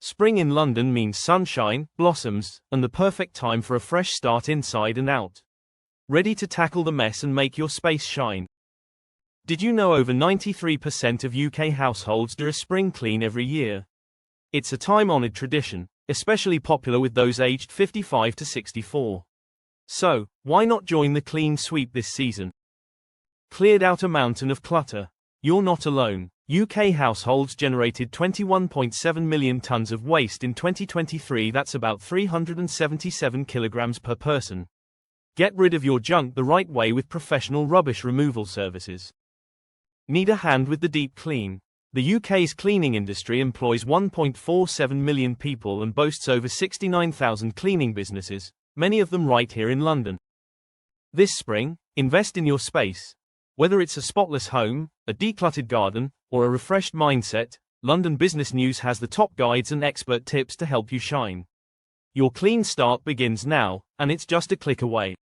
Spring in London means sunshine, blossoms, and the perfect time for a fresh start inside and out. Ready to tackle the mess and make your space shine? Did you know over 93% of UK households do a spring clean every year? It's a time-honored tradition, especially popular with those aged 55 to 64. So, why not join the clean sweep this season? Cleared out a mountain of clutter. You're not alone. UK households generated 21.7 million tons of waste in 2023. That's about 377 kilograms per person. Get rid of your junk the right way with professional rubbish removal services. Need a hand with the deep clean? The UK's cleaning industry employs 1.47 million people and boasts over 69,000 cleaning businesses, many of them right here in London. This spring, invest in your space. Whether it's a spotless home, a decluttered garden, or a refreshed mindset, London Business News has the top guides and expert tips to help you shine. Your clean start begins now, and it's just a click away.